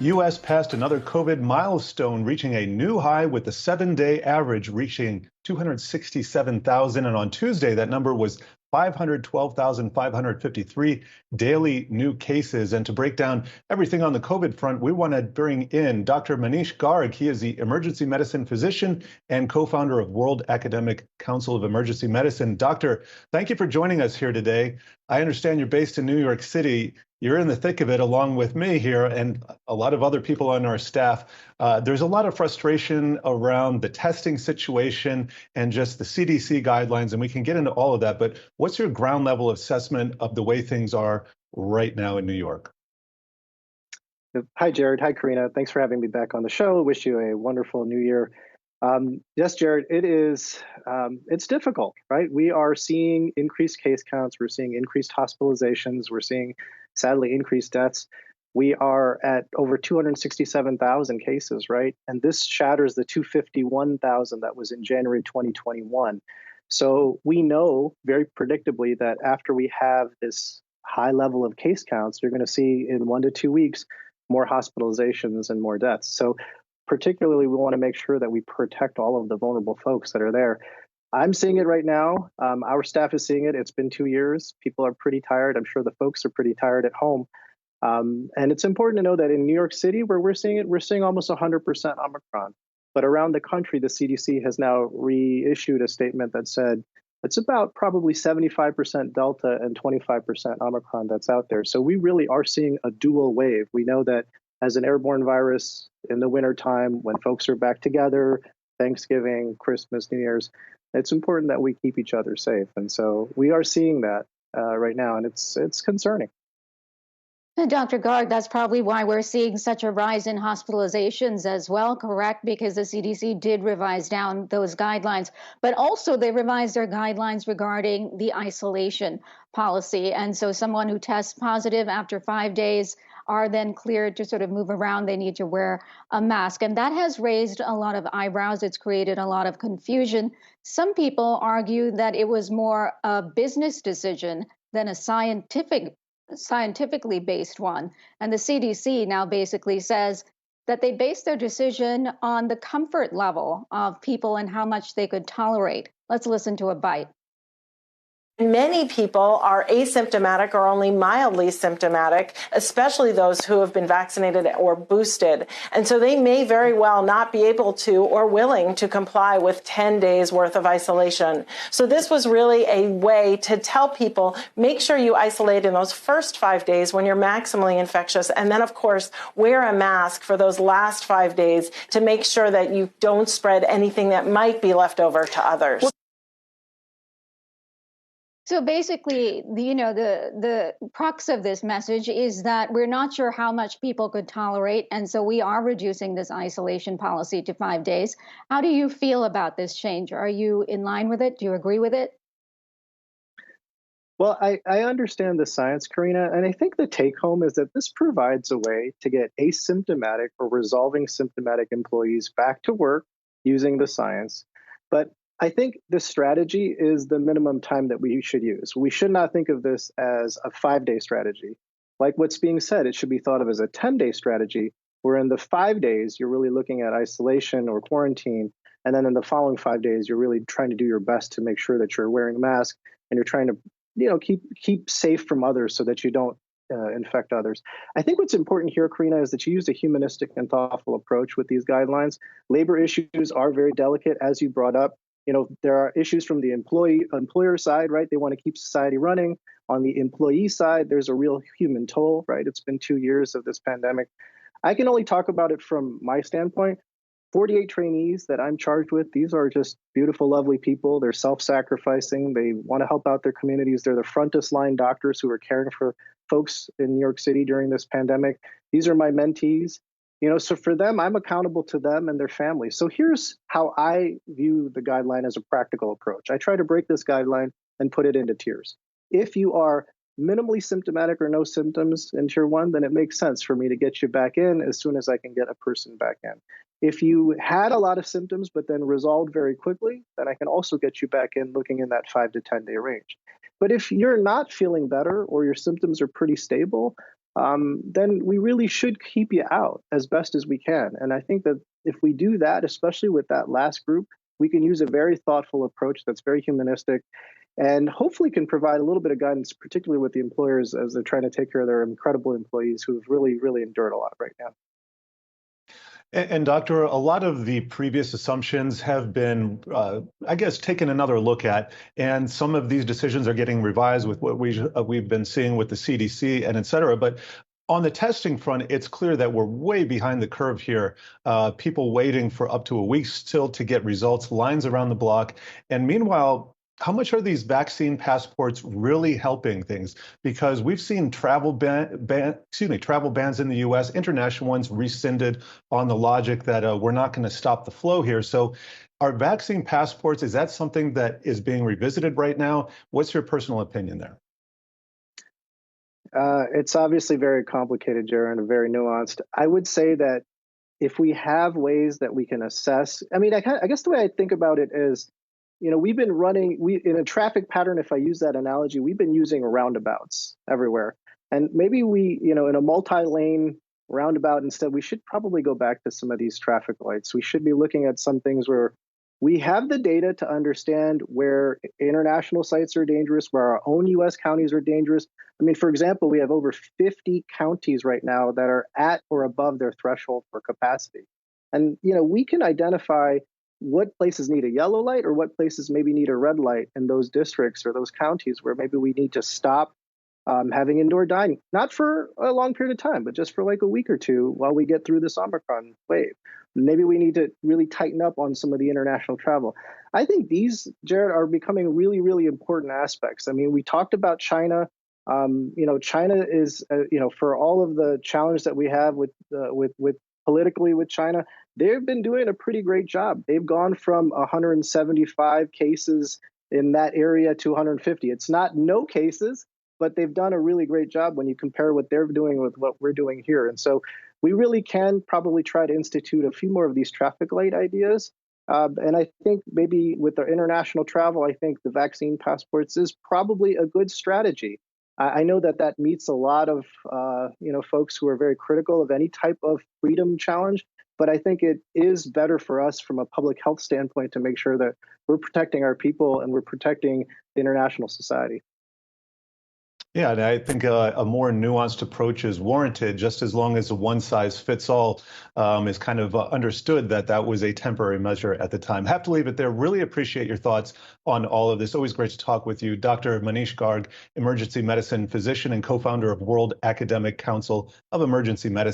U.S. passed another COVID milestone, reaching a new high with the 7-day average reaching 267,000. And on Tuesday, that number was 512,553 daily new cases. And to break down everything on the COVID front, we want to bring in Dr. Manish Garg. He is the emergency medicine physician and co-founder of World Academic Council of Emergency Medicine. Doctor, thank you for joining us here today. I understand you're based in New York City. You're in the thick of it along with me here and a lot of other people on our staff. There's a lot of frustration around the testing situation and just the CDC guidelines, and we can get into all of that. But what's your ground level assessment of the way things are right now in New York? Hi, Jared. Hi, Karina. Thanks for having me back on the show. Wish you a wonderful new year. Yes, Jared, it's difficult, right? We are seeing increased case counts. We're seeing increased hospitalizations. We're seeing, sadly, increased deaths. We are at over 267,000 cases, right? And this shatters the 251,000 that was in January 2021. So we know very predictably that after we have this high level of case counts, you're going to see in 1 to 2 weeks more hospitalizations and more deaths. So particularly, we want to make sure that we protect all of the vulnerable folks that are there. I'm seeing it right now. Our staff is seeing it. It's been 2 years. People are pretty tired. I'm sure the folks are pretty tired at home. And it's important to know that in New York City, where we're seeing it, we're seeing almost 100% Omicron. But around the country, the CDC has now reissued a statement that said it's about probably 75% Delta and 25% Omicron that's out there. So we really are seeing a dual wave. We know that as an airborne virus in the wintertime, when folks are back together, Thanksgiving, Christmas, New Year's, it's important that we keep each other safe. And so we are seeing that right now, and it's concerning. And Dr. Garg, that's probably why we're seeing such a rise in hospitalizations as well, correct? Because the CDC did revise down those guidelines, but also they revised their guidelines regarding the isolation policy. And so someone who tests positive after 5 days are then cleared to sort of move around. They need to wear a mask. And that has raised a lot of eyebrows. It's created a lot of confusion. Some people argue that it was more a business decision than a scientifically based one. And the CDC now basically says that they base their decision on the comfort level of people and how much they could tolerate. Let's listen to a bite. Many people are asymptomatic or only mildly symptomatic, especially those who have been vaccinated or boosted. And so they may very well not be able to or willing to comply with 10 days worth of isolation. So this was really a way to tell people, make sure you isolate in those first 5 days when you're maximally infectious. And then, of course, wear a mask for those last 5 days to make sure that you don't spread anything that might be left over to others. So basically, the crux of this message is that we're not sure how much people could tolerate, and so we are reducing this isolation policy to 5 days. How do you feel about this change? Are you in line with it? Do you agree with it? Well, I understand the science, Karina, and I think the take home is that this provides a way to get asymptomatic or resolving symptomatic employees back to work using the science. But I think the strategy is the minimum time that we should use. We should not think of this as a 5-day strategy. Like what's being said, it should be thought of as a 10-day strategy, where in the 5 days, you're really looking at isolation or quarantine. And then in the following 5 days, you're really trying to do your best to make sure that you're wearing a mask and you're trying to keep safe from others so that you don't infect others. I think what's important here, Karina, is that you used a humanistic and thoughtful approach with these guidelines. Labor issues are very delicate, as you brought up. There are issues from the employer side, right? They want to keep society running. On the employee side, there's a real human toll, right? It's been 2 years of this pandemic. I can only talk about it from my standpoint. 48 trainees that I'm charged with, these are just beautiful, lovely people. They're self-sacrificing. They want to help out their communities. They're the frontest line doctors who are caring for folks in New York City during this pandemic. These are my mentees. So for them, I'm accountable to them and their families. So here's how I view the guideline as a practical approach. I try to break this guideline and put it into tiers. If you are minimally symptomatic or no symptoms in tier 1, then it makes sense for me to get you back in as soon as I can get a person back in. If you had a lot of symptoms but then resolved very quickly, then I can also get you back in looking in that 5 to 10 day range. But if you're not feeling better or your symptoms are pretty stable, then we really should keep you out as best as we can. And I think that if we do that, especially with that last group, we can use a very thoughtful approach that's very humanistic and hopefully can provide a little bit of guidance, particularly with the employers as they're trying to take care of their incredible employees who've really, really endured a lot right now. And Doctor, a lot of the previous assumptions have been, I guess, taken another look at, and some of these decisions are getting revised with what we've been seeing with the CDC and et cetera. But on the testing front, it's clear that we're way behind the curve here. People waiting for up to a week still to get results, lines around the block. And meanwhile, how much are these vaccine passports really helping things? Because we've seen travel bans in the U.S., international ones rescinded on the logic that we're not going to stop the flow here. So are vaccine passports, is that something that is being revisited right now? What's your personal opinion there? It's obviously very complicated, Jared, and very nuanced. I would say that if we have ways that we can assess, I guess the way I think about it is, we've been running, in a traffic pattern, if I use that analogy, we've been using roundabouts everywhere. And maybe in a multi-lane roundabout instead, we should probably go back to some of these traffic lights. We should be looking at some things where we have the data to understand where international sites are dangerous, where our own U.S. counties are dangerous. For example, we have over 50 counties right now that are at or above their threshold for capacity. And, we can identify what places need a yellow light or what places maybe need a red light in those districts or those counties where maybe we need to stop having indoor dining, not for a long period of time, but just for like a week or two while we get through this Omicron wave. Maybe we need to really tighten up on some of the international travel. I think these, Jared, are becoming really, really important aspects. We talked about China. China is, for all of the challenge that we have with politically with China, they've been doing a pretty great job. They've gone from 175 cases in that area to 150. It's not no cases, but they've done a really great job when you compare what they're doing with what we're doing here. And so we really can probably try to institute a few more of these traffic light ideas. And I think maybe with our international travel, I think the vaccine passports is probably a good strategy. I know that meets a lot of folks who are very critical of any type of freedom challenge, but I think it is better for us from a public health standpoint to make sure that we're protecting our people and we're protecting the international society. Yeah, and I think a more nuanced approach is warranted, just as long as a one-size-fits-all is kind of understood that was a temporary measure at the time. Have to leave it there. Really appreciate your thoughts on all of this. Always great to talk with you. Dr. Manish Garg, emergency medicine physician and co-founder of World Academic Council of Emergency Medicine.